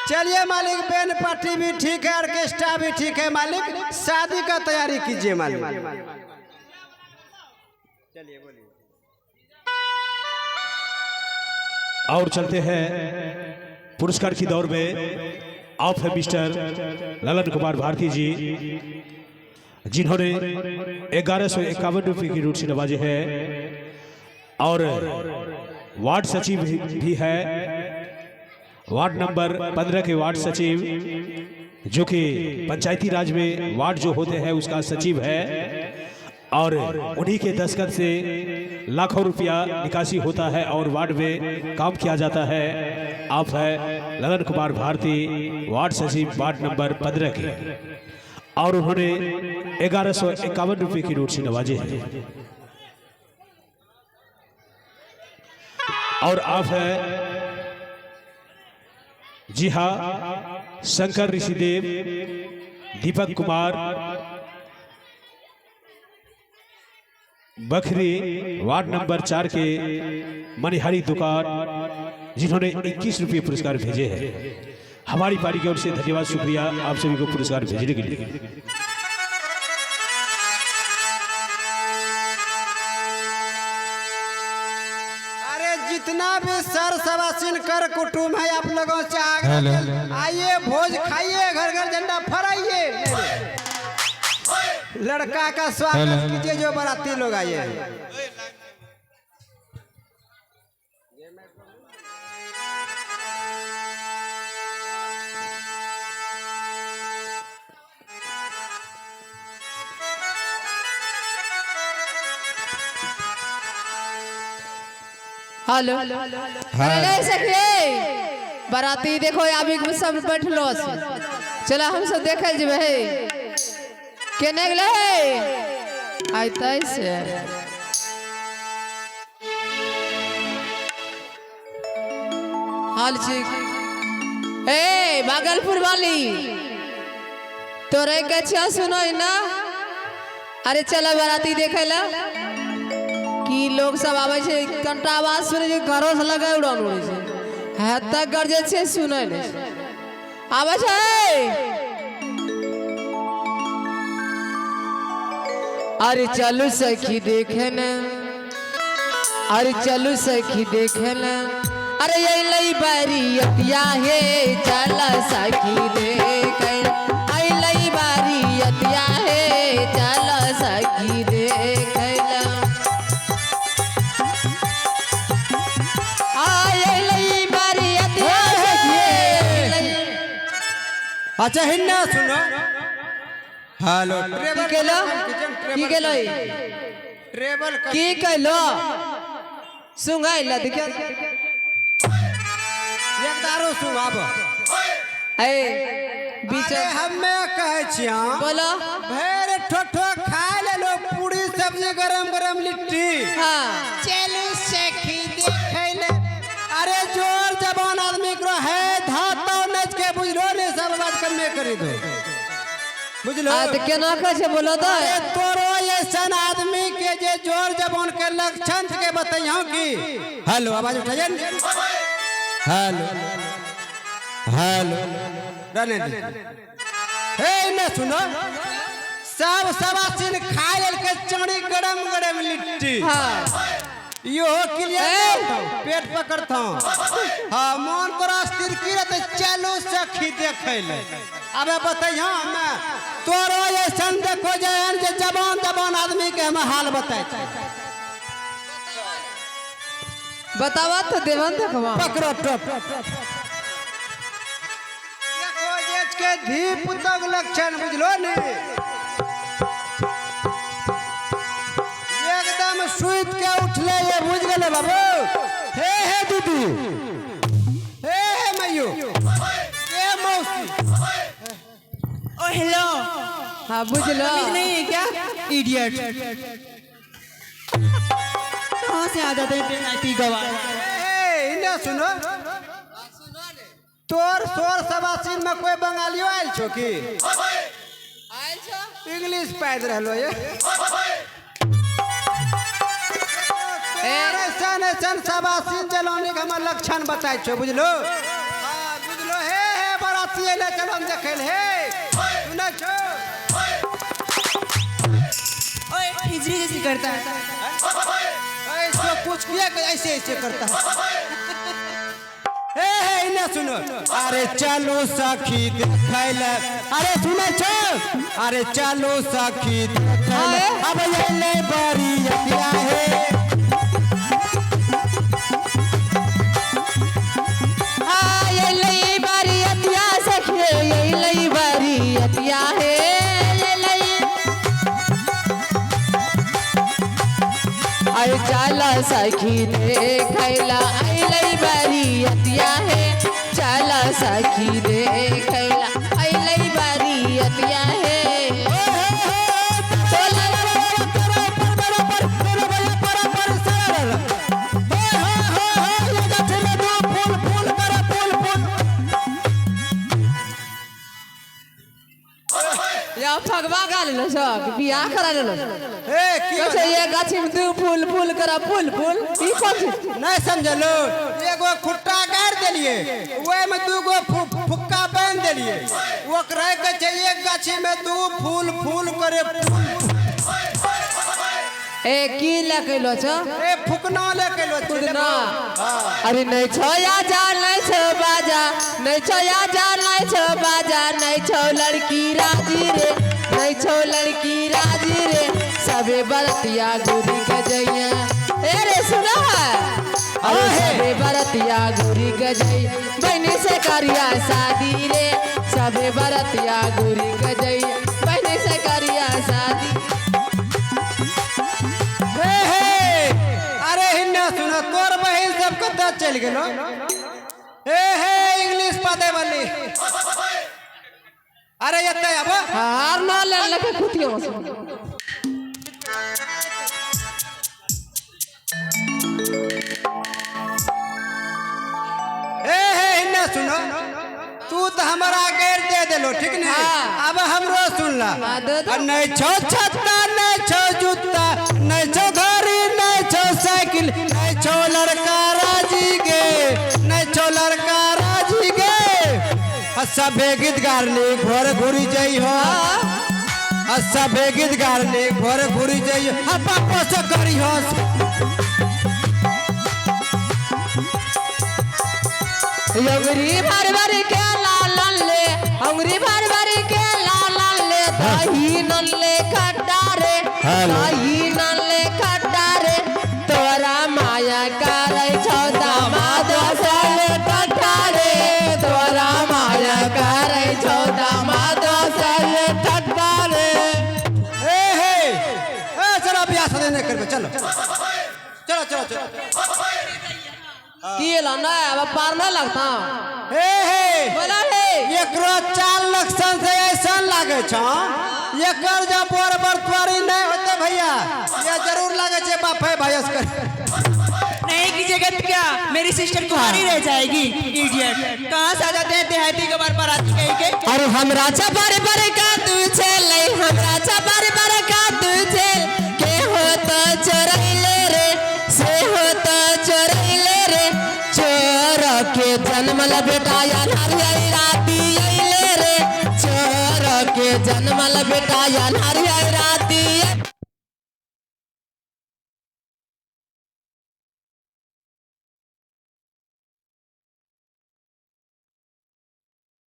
चलिए मालिक, Ben party भी ठीक है, ऑर्केस्ट्रा भी ठीक है मालिक, शादी का तैयारी कीजिए मालिक। चलिए बोलिए। और चलते हैं पुरस्कार की दौड़ में। आप है मिस्टर ललन कुमार भारती जी, जिन्होंने 1151 रुपये की रूट से नवाजे हैं, और वार्ड सचिव भी है, वार्ड नंबर 15 के वार्ड सचिव, जो कि पंचायती राज में वार्ड जो होते हैं उसका सचिव है, और उन्हीं के दस्तखत से लाखों रुपया निकासी होता है और वार्ड में काम किया जाता है। आप है ललन कुमार भारती, वार्ड सचिव, वार्ड नंबर 15 के, और उन्होंने 1151 रुपये की नोट से नवाजे हैं। और आप है, जी हाँ, शंकर ऋषिदेव, दीपक कुमार बखरी, वार्ड नंबर 4 के मनिहारी दुकान, जिन्होंने 21 रुपये पुरस्कार भेजे हैं। हमारी पार्टी की ओर से धन्यवाद, शुक्रिया आप सभी को पुरस्कार भेजने के लिए। अरे जितना भी सर सवासिन कर कुटुम है, आप लोगों से आगे आइए, भोज खाइए, घर घर झंडा फहराइए, लड़का का स्वागत कीजिए जो बाराती लोग आए हैं। हेलो अरे सखी बाराती देखो अभी सब बैठलो छै, चला हम सब देखे जेबै केने गेलै आइतै से। हाल छी ए भागलपुर वाली तोरे के छ सुनो ना, अरे चला बाराती देखे ला कि लोग सब आवे छे, कंटा आवाज सुने जे घरों से लगा उड़ान उड़े छे, है तक गरजे छे सुनै नै आवे छे। अरे चलू सखी देखे न, अरे चलू सखी देखे न, अरे ये लई बारियतिया हे, चला सखी देखे, आई लई बारियतिया हे, चला सखी देखे। अच्छा हिन्ना सुनो, हेलो की केलो, की केलो, ट्रेवल की केलो सुंगाई ला देखियो एक दारो सुनाब ए बीच हमें कहे छिया, बोलो भैर ठोठो खाए ले लो, पूरी सब्जी गरम गरम लिट्टी, हां चलो सखी देखे ले। अरे जोर जबान आदमी को है धाता नच के बुझलो ने, सब बात कर में करी दो बुझलो। आ त केना कह छे बोलो तो, तोरो ऐसन आदमी के जे जोर जबान के लक्षण के बताइयो की। हेलो आवाज उठाइए, हेलो हेलो रहने दे, हे न सुनो, सब सवासिन खाए के चणी गरम गरम लिट्टी, हां यो क्लियर पेट पकड़ता हाँ, मन तोरा स्थिर की रहते, चलो सखी देखे ले। अब बताइए हमें तोरो ऐसन देखो जैन जे जबान जबान आदमी के हम हाल बताए, बतावा तो देवन देखवा पकड़ो टप देखो जेज के धीप तक लक्षण बुझलो ने, एकदम सुइत के उठले ये बुझ गए बाबू। हे दीदी, हे मैयो, हे मौसी, ओ हेलो, हां बुझलो नहीं है क्या इडियट, कहाँ से आ जाते हैं पेनाल्टी गवार। इन्हें सुनो, तोर सोर सवासीन में कोई बंगालियो आयल छो की? आयल छो इंग्लिश पैद रहलो ये, ऐसन सवासीन जलाने का हमार लक्षण बताए छो बुझलो। बुझलो हे बतिये ले चलो हम देखे हे सुना छो ओए हिजरी जैसी करता है। ऐसे कुछ किया कि ऐसे ऐसे करता है हे इन्हें सुनो अरे चलो सखी देखैले अरे सुने छो अरे चलो सखी देखैले अब ये ले बड़ी अतिया है ये लई बारी अतिया सखी ये लई बारी अतिया है ये लई आई चला सखी देखैला आई लई बारी अतिया है चला सखी देखैला आई लई बारी अतिया है या फगवा गाल लो सब बियाह करा लो हे की कैसे ये गाछी में दू फूल फूल करा फूल फूल ई कौन चीज नहीं समझलो एगो खुट्टा गाड़ देलिए ओए में दूगो फुक्का बांध देलिए ओकरा के छै एक गाछी में दू फूल फूल करे ए की लगलो छ ए फुकना लेके लो फुकना अरे नहीं छो या जा नहीं छो बाजा नहीं छो या जा नहीं छो बाजा नहीं छो लड़की राजी रे नहीं छो लड़की राजी रे सबे बरतिया गुरी के जइया ए रे सुना अरे सबे बरतिया गुरी के जई बहनी से करिया शादी रे सबे बरतिया गुरी के जई बहनी से करिया शादी अरे हिन्ना सुनो तोर बहिन सब कत्ता चल गेलो हे इंग्लिश पढ़े वाली अरे यत्ते अब हार ना ले लके खुतियो हे हिन्ना सुनो तू तो हमारा गैर दे देलो ठीक नहीं हाँ। अब हमरो सुन ला हाँ, दे दो। नहीं छो छत्ता नहीं छो जूता नहीं छो घड़ी नहीं छो साइकिल नहीं छो लड़का राजी गे नहीं छो लड़का राजी गे सबे गीत गारली घर घुरी जाइ हो सबे गीत गारली घर घुरी जाइ हो पापा से करी हो अंगरी भर भर के लाल ले अंगरी भर भर के लाल ले दही नन ले खट्टा रे दही नन ले खट्टा रे तोरा माया करे छौ दामाद से खट्टा रे तोरा माया करे छौ दामाद से खट्टा रे चलो ब्याह शादी नहीं करबे चलो चलो चलो चलो की ला ना अब पार ना लगता हे बोला हे एकरो 4 लक्षण से ऐसा लागे छ एकर जब बोर बरतवारी नहीं होते भैया ये जरूर लागे छे बाप है भाईस कर नहीं कीजिएगा तो क्या मेरी सिस्टर कुंवारी रह जाएगी इडियट कहाँ से आ जाते हैं देहाती के बार बाराती कहीं के अरे हमरा चबर बर का तू चल हमरा चबर बर का तू चल के हो तो चोरैले रे से हो तो चोरैले रे चोर के जन्मल बेटा या नारियल राती अइले रे चोर के जन्मल बेटा या नारियल राती